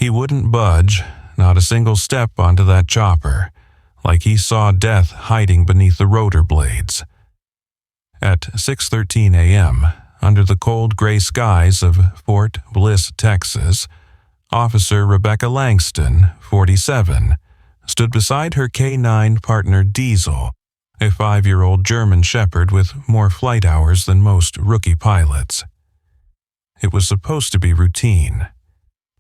He wouldn't budge, not a single step onto that chopper, like he saw death hiding beneath the rotor blades. At 6:13 a.m., under the cold gray skies of Fort Bliss, Texas, Officer Rebecca Langston, 47, stood beside her K-9 partner Diesel, a 5-year-old German Shepherd with more flight hours than most rookie pilots. It was supposed to be routine,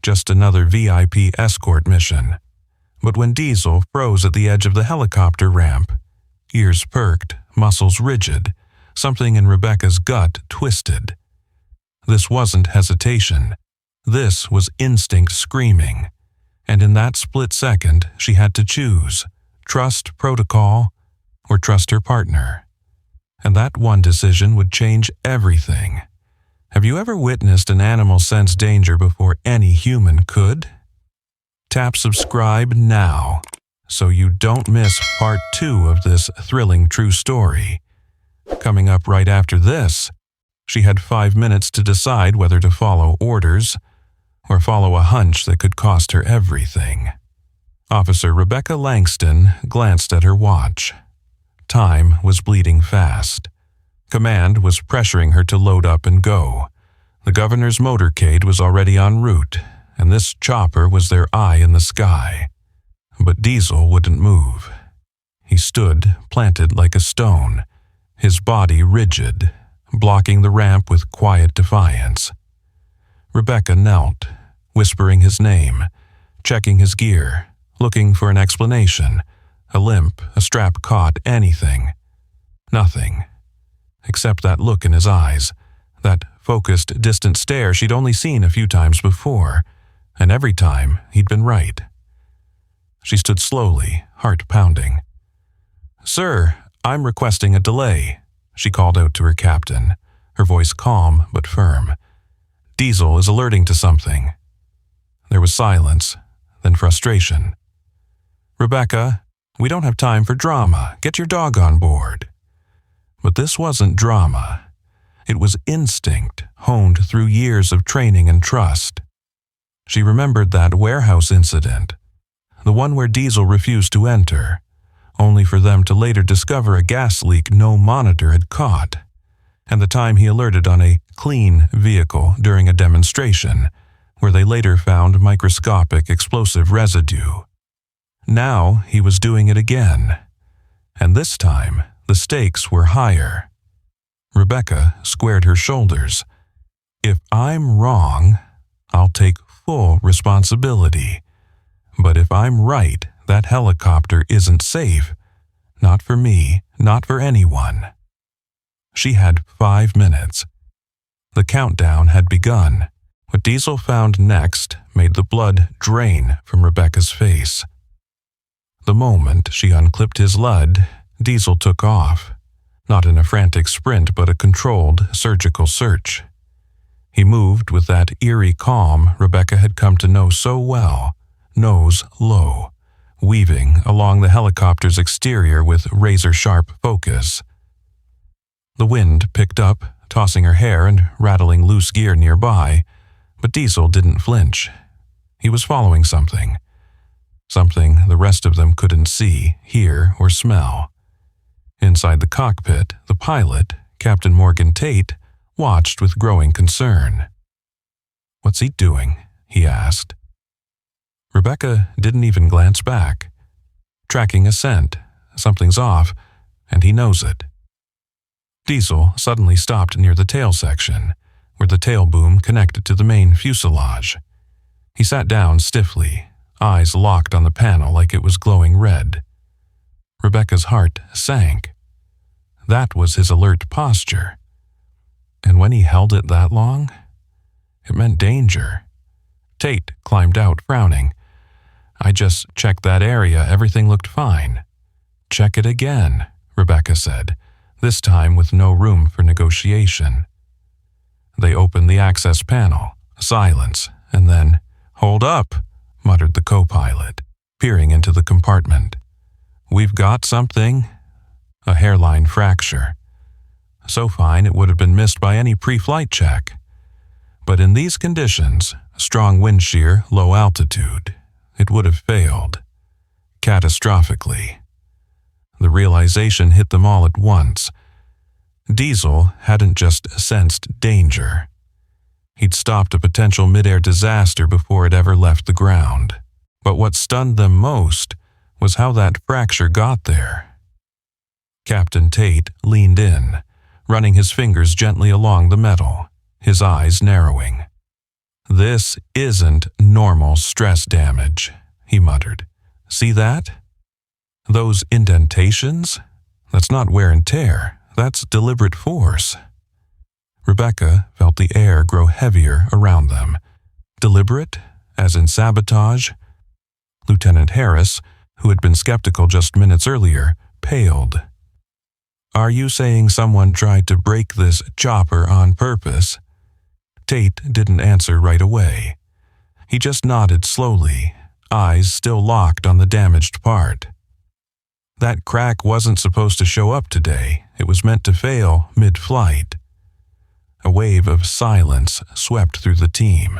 just another VIP escort mission. But when Diesel froze at the edge of the helicopter ramp, ears perked, muscles rigid, something in Rebecca's gut twisted. This wasn't hesitation. This was instinct screaming. And in that split second, she had to choose, trust protocol or trust her partner. And that one decision would change everything. Have you ever witnessed an animal sense danger before any human could? Tap subscribe now so you don't miss part 2 of this thrilling true story. Coming up right after this, she had 5 minutes to decide whether to follow orders or follow a hunch that could cost her everything. Officer Rebecca Langston glanced at her watch. Time was bleeding fast. Command was pressuring her to load up and go. The governor's motorcade was already en route, and this chopper was their eye in the sky. But Diesel wouldn't move. He stood, planted like a stone, his body rigid, blocking the ramp with quiet defiance. Rebecca knelt, whispering his name, checking his gear, looking for an explanation, a limp, a strap caught, anything. Nothing, except that look in his eyes, that focused, distant stare she'd only seen a few times before, and every time he'd been right. She stood slowly, heart pounding. "Sir, I'm requesting a delay," she called out to her captain, her voice calm but firm. "Diesel is alerting to something." There was silence, then frustration. "Rebecca, we don't have time for drama. Get your dog on board." But this wasn't drama. It was instinct, honed through years of training and trust. She remembered that warehouse incident, the one where Diesel refused to enter, only for them to later discover a gas leak no monitor had caught, and the time he alerted on a clean vehicle during a demonstration, where they later found microscopic explosive residue. Now he was doing it again, and this time the stakes were higher. Rebecca squared her shoulders. "If I'm wrong, I'll take full responsibility. But if I'm right, that helicopter isn't safe. Not for me, not for anyone." She had 5 minutes. The countdown had begun. What Diesel found next made the blood drain from Rebecca's face. The moment she unclipped his LUD, Diesel took off, not in a frantic sprint but a controlled surgical search. He moved with that eerie calm Rebecca had come to know so well, nose low, weaving along the helicopter's exterior with razor-sharp focus. The wind picked up, tossing her hair and rattling loose gear nearby, but Diesel didn't flinch. He was following something. Something the rest of them couldn't see, hear, or smell. Inside the cockpit, the pilot, Captain Morgan Tate, watched with growing concern. "What's he doing?" he asked. Rebecca didn't even glance back. Tracking a scent, something's off, and he knows it. Diesel suddenly stopped near the tail section, where the tail boom connected to the main fuselage. He sat down stiffly, eyes locked on the panel like it was glowing red. Rebecca's heart sank. That was his alert posture. And when he held it that long, it meant danger. Tate climbed out, frowning. "I just checked that area. Everything looked fine." "Check it again," Rebecca said, this time with no room for negotiation. They opened the access panel, silence, and then, "Hold up," muttered the co-pilot, peering into the compartment. "We've got something." A hairline fracture. So fine it would have been missed by any pre-flight check. But in these conditions, strong wind shear, low altitude. It would have failed. Catastrophically. The realization hit them all at once. Diesel hadn't just sensed danger. He'd stopped a potential mid-air disaster before it ever left the ground. But what stunned them most was how that fracture got there. Captain Tate leaned in, running his fingers gently along the metal, his eyes narrowing. "This isn't normal stress damage," he muttered. "See that? Those indentations? That's not wear and tear. That's deliberate force." Rebecca felt the air grow heavier around them. Deliberate, as in sabotage? Lieutenant Harris, who had been skeptical just minutes earlier, paled. "Are you saying someone tried to break this chopper on purpose?" Tate didn't answer right away. He just nodded slowly, eyes still locked on the damaged part. That crack wasn't supposed to show up today. It was meant to fail mid-flight. A wave of silence swept through the team.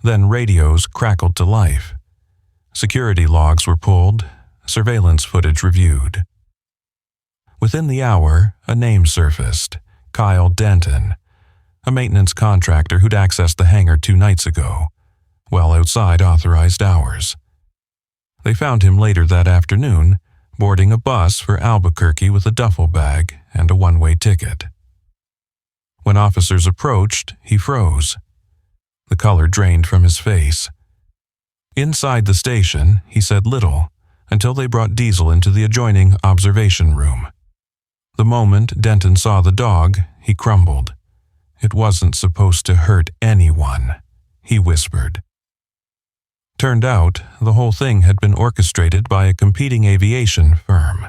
Then radios crackled to life. Security logs were pulled, surveillance footage reviewed. Within the hour, a name surfaced, Kyle Denton, a maintenance contractor who'd accessed the hangar 2 nights ago, well outside authorized hours. They found him later that afternoon, boarding a bus for Albuquerque with a duffel bag and a one-way ticket. When officers approached, he froze. The color drained from his face. Inside the station, he said little until they brought Diesel into the adjoining observation room. The moment Denton saw the dog, he crumbled. "It wasn't supposed to hurt anyone," he whispered. Turned out, the whole thing had been orchestrated by a competing aviation firm,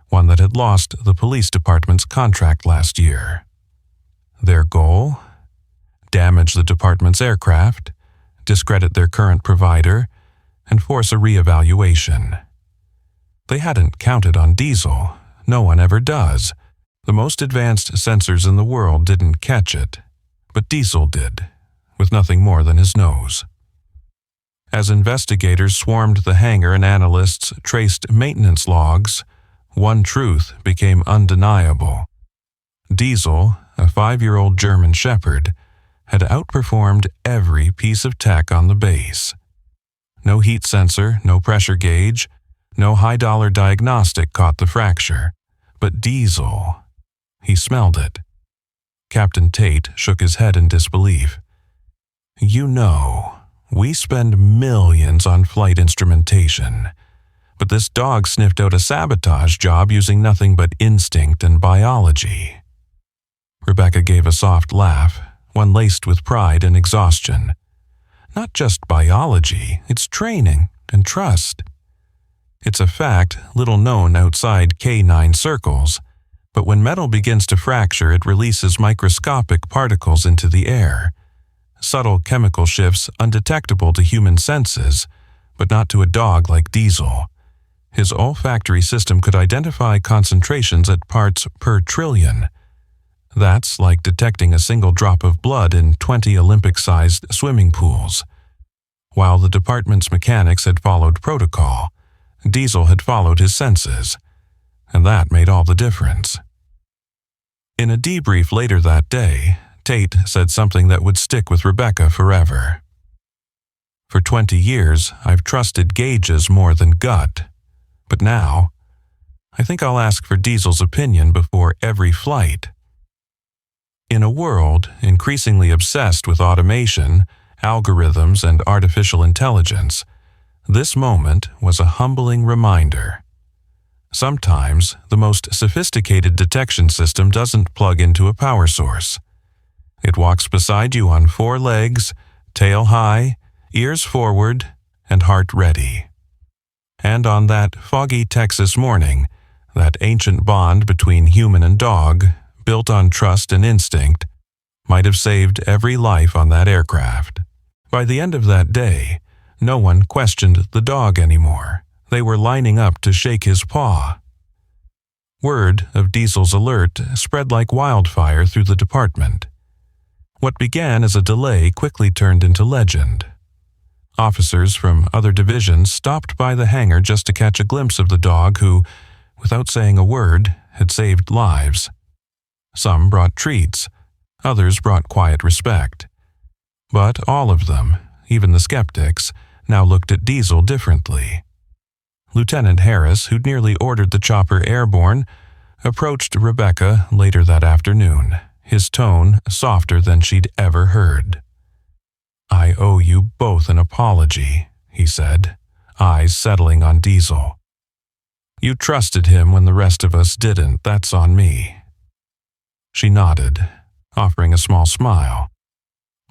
one that had lost the police department's contract last year. Their goal? Damage the department's aircraft, discredit their current provider, and force a reevaluation. They hadn't counted on Diesel. No one ever does. The most advanced sensors in the world didn't catch it, but Diesel did, with nothing more than his nose. As investigators swarmed the hangar and analysts traced maintenance logs, one truth became undeniable. Diesel, a 5-year-old German Shepherd, had outperformed every piece of tech on the base. No heat sensor, no pressure gauge, no high-dollar diagnostic caught the fracture. But Diesel, he smelled it. Captain Tate shook his head in disbelief. "You know, we spend millions on flight instrumentation, but this dog sniffed out a sabotage job using nothing but instinct and biology." Rebecca gave a soft laugh, one laced with pride and exhaustion. "Not just biology, it's training and trust. It's a fact little known outside K9 circles, but when metal begins to fracture, it releases microscopic particles into the air. Subtle chemical shifts undetectable to human senses, but not to a dog like Diesel. His olfactory system could identify concentrations at parts per trillion. That's like detecting a single drop of blood in 20 Olympic-sized swimming pools. While the department's mechanics had followed protocol, Diesel had followed his senses, and that made all the difference. In a debrief later that day, Tate said something that would stick with Rebecca forever. "For 20 years, I've trusted gauges more than gut. But now, I think I'll ask for Diesel's opinion before every flight." In a world increasingly obsessed with automation, algorithms, and artificial intelligence, this moment was a humbling reminder. Sometimes, the most sophisticated detection system doesn't plug into a power source. It walks beside you on 4 legs, tail high, ears forward, and heart ready. And on that foggy Texas morning, that ancient bond between human and dog, built on trust and instinct, might have saved every life on that aircraft. By the end of that day, no one questioned the dog anymore. They were lining up to shake his paw. Word of Diesel's alert spread like wildfire through the department. What began as a delay quickly turned into legend. Officers from other divisions stopped by the hangar just to catch a glimpse of the dog who, without saying a word, had saved lives. Some brought treats, others brought quiet respect. But all of them, even the skeptics, now looked at Diesel differently. Lieutenant Harris, who'd nearly ordered the chopper airborne, approached Rebecca later that afternoon, his tone softer than she'd ever heard. "I owe you both an apology," he said, eyes settling on Diesel. "You trusted him when the rest of us didn't. That's on me." She nodded, offering a small smile.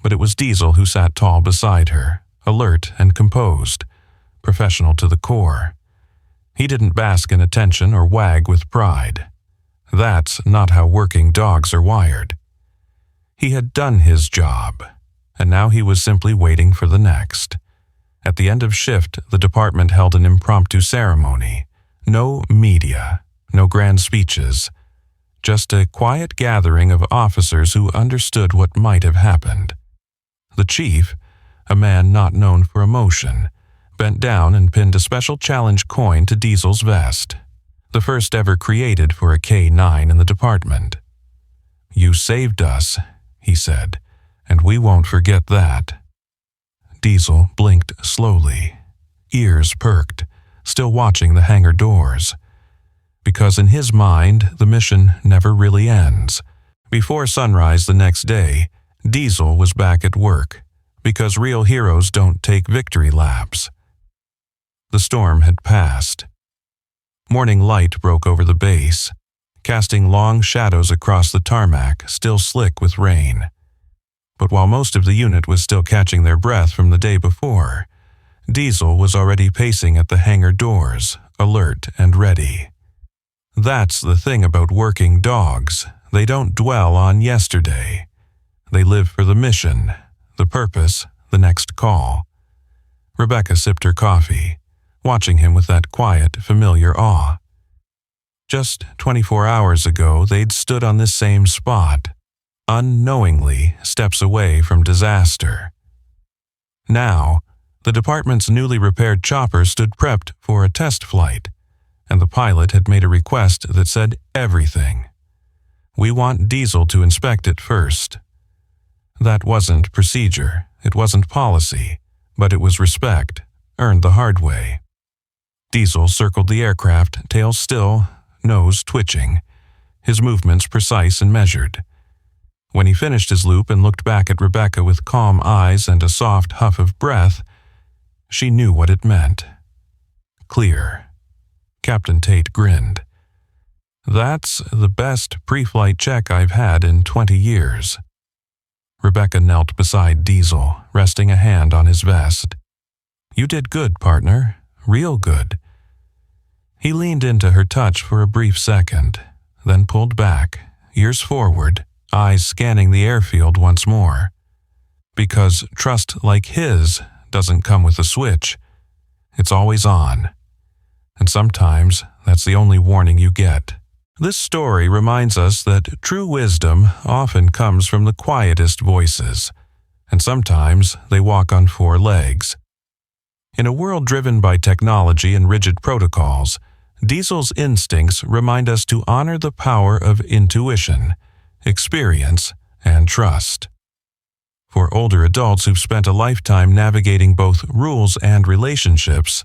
But it was Diesel who sat tall beside her, alert and composed, professional to the core. He didn't bask in attention or wag with pride. That's not how working dogs are wired. He had done his job, and now he was simply waiting for the next. At the end of shift, the department held an impromptu ceremony. No media, no grand speeches, just a quiet gathering of officers who understood what might have happened. The chief, a man not known for emotion, bent down and pinned a special challenge coin to Diesel's vest, the first ever created for a K-9 in the department. "You saved us," he said, "and we won't forget that." Diesel blinked slowly, ears perked, still watching the hangar doors. Because in his mind, the mission never really ends. Before sunrise the next day, Diesel was back at work, because real heroes don't take victory laps. The storm had passed. Morning light broke over the base, casting long shadows across the tarmac, still slick with rain. But while most of the unit was still catching their breath from the day before, Diesel was already pacing at the hangar doors, alert and ready. That's the thing about working dogs. They don't dwell on yesterday. They live for the mission, the purpose, the next call. Rebecca sipped her coffee, watching him with that quiet, familiar awe. Just 24 hours ago, they'd stood on this same spot, unknowingly steps away from disaster. Now, the department's newly repaired chopper stood prepped for a test flight, and the pilot had made a request that said everything. "We want Diesel to inspect it first." That wasn't procedure, it wasn't policy, but it was respect, earned the hard way. Diesel circled the aircraft, tail still, nose twitching, his movements precise and measured. When he finished his loop and looked back at Rebecca with calm eyes and a soft huff of breath, she knew what it meant. Clear. Captain Tate grinned. "That's the best pre-flight check I've had in 20 years. Rebecca knelt beside Diesel, resting a hand on his vest. "You did good, partner. Real good." He leaned into her touch for a brief second, then pulled back, ears forward, eyes scanning the airfield once more. Because trust like his doesn't come with a switch. It's always on. And sometimes that's the only warning you get. This story reminds us that true wisdom often comes from the quietest voices, and sometimes they walk on four legs. In a world driven by technology and rigid protocols, Diesel's instincts remind us to honor the power of intuition, experience, and trust. For older adults who've spent a lifetime navigating both rules and relationships,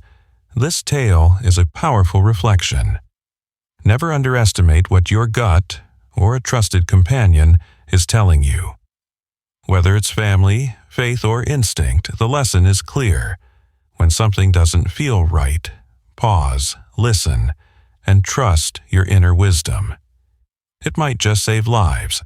this tale is a powerful reflection. Never underestimate what your gut, or a trusted companion, is telling you. Whether it's family, faith, or instinct, the lesson is clear. When something doesn't feel right, pause, listen, and trust your inner wisdom. It might just save lives.